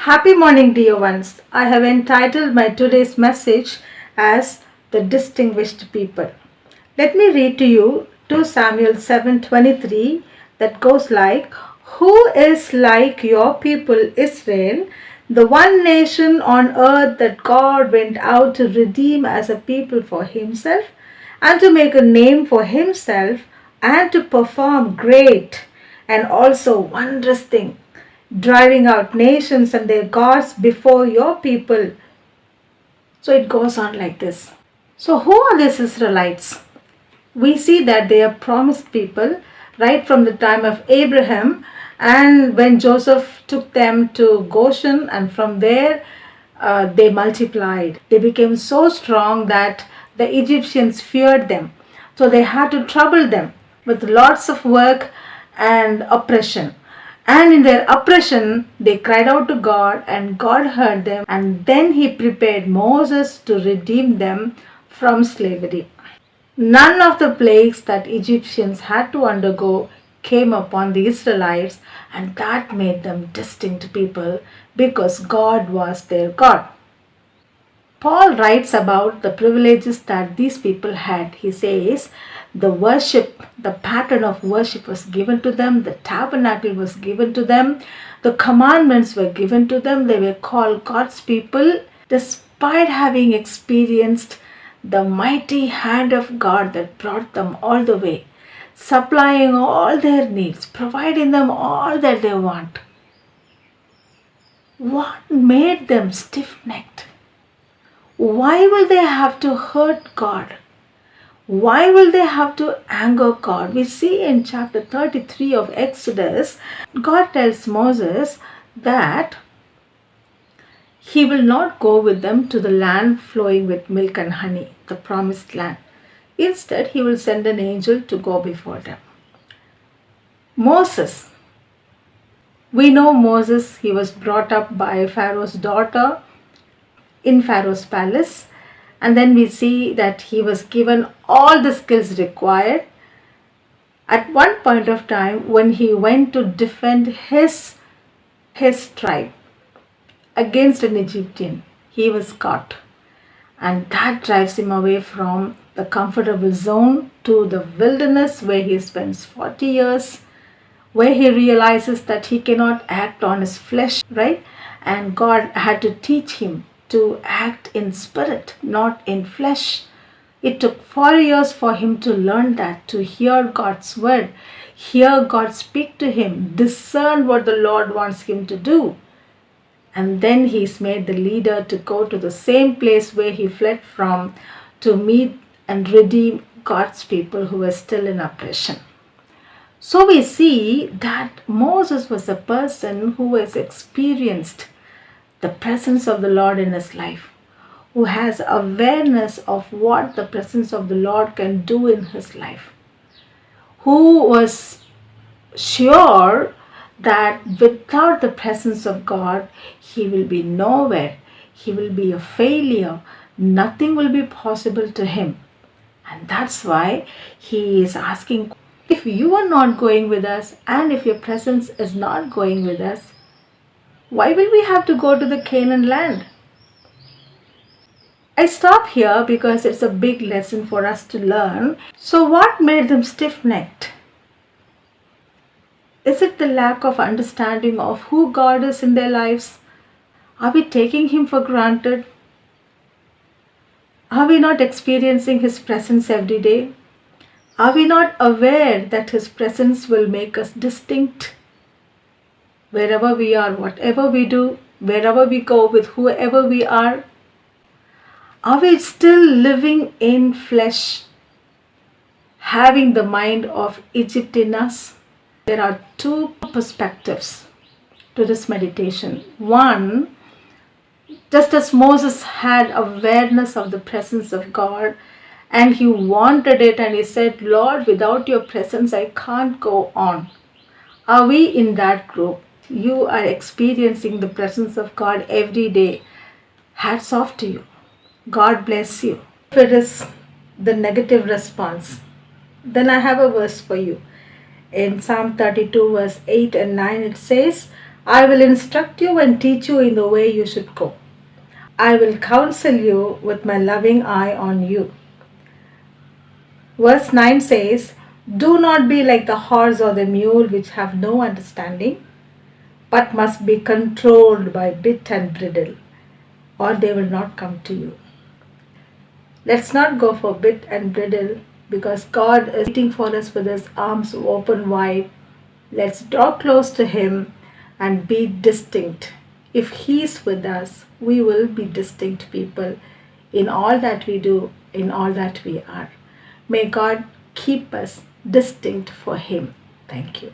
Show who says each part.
Speaker 1: Happy morning, dear ones. I have entitled my today's message as The Distinguished People. Let me read to you 2 Samuel 7:23 that goes like, Who is like your people Israel, the one nation on earth that God went out to redeem as a people for himself and to make a name for himself and to perform great and also wondrous things, driving out nations and their gods before your people. So it goes on like this. So, who are these Israelites? We see that they are promised people right from the time of Abraham, and when Joseph took them to Goshen, and from there they multiplied. They became so strong that the Egyptians feared them. So they had to trouble them with lots of work and oppression. And in their oppression, they cried out to God, and God heard them, and then He prepared Moses to redeem them from slavery. None of the plagues that Egyptians had to undergo came upon the Israelites, and that made them distinct people because God was their God. Paul writes about the privileges that these people had. He says the worship, the pattern of worship was given to them, the tabernacle was given to them, the commandments were given to them. They were called God's people despite having experienced the mighty hand of God that brought them all the way, supplying all their needs, providing them all that they want. What made them stiff necked? Why will they have to hurt God? Why will they have to anger God? We see in chapter 33 of Exodus, God tells Moses that he will not go with them to the land flowing with milk and honey, the promised land. Instead, he will send an angel to go before them. Moses. We know Moses, he was brought up by Pharaoh's daughter in Pharaoh's palace, and then we see that he was given all the skills required. At one point of time, when he went to defend his tribe against an Egyptian, he was caught, and that drives him away from the comfortable zone to the wilderness where he spends 40 years, where he realizes that he cannot act on his flesh, right? And God had to teach him to act in spirit, not in flesh. It took 4 years for him to learn that, to hear God's word, hear God speak to him, discern what the Lord wants him to do. And then he's made the leader to go to the same place where he fled from to meet and redeem God's people who were still in oppression. So we see that Moses was a person who has experienced the presence of the Lord in his life, who has awareness of what the presence of the Lord can do in his life, who was sure that without the presence of God, he will be nowhere, he will be a failure, nothing will be possible to him. And that's why he is asking, if you are not going with us and if your presence is not going with us, why will we have to go to the Canaan land? I stop here because it's a big lesson for us to learn. So, what made them stiff necked? Is it the lack of understanding of who God is in their lives? Are we taking Him for granted? Are we not experiencing His presence every day? Are we not aware that His presence will make us distinct? Wherever we are, whatever we do, wherever we go, with whoever we are we still living in flesh, having the mind of Egypt in us? There are two perspectives to this meditation. One, just as Moses had awareness of the presence of God and he wanted it and he said, Lord, without your presence I can't go on. Are we in that group? You are experiencing the presence of God every day. Hats off to you. God bless you. If it is the negative response, then I have a verse for you. In Psalm 32 verse 8 and 9 it says, I will instruct you and teach you in the way you should go. I will counsel you with my loving eye on you. Verse 9 says, do not be like the horse or the mule which have no understanding, but must be controlled by bit and bridle, or they will not come to you. Let's not go for bit and bridle because God is waiting for us with his arms open wide. Let's draw close to him and be distinct. If he is with us, we will be distinct people in all that we do, in all that we are. May God keep us distinct for him. Thank you.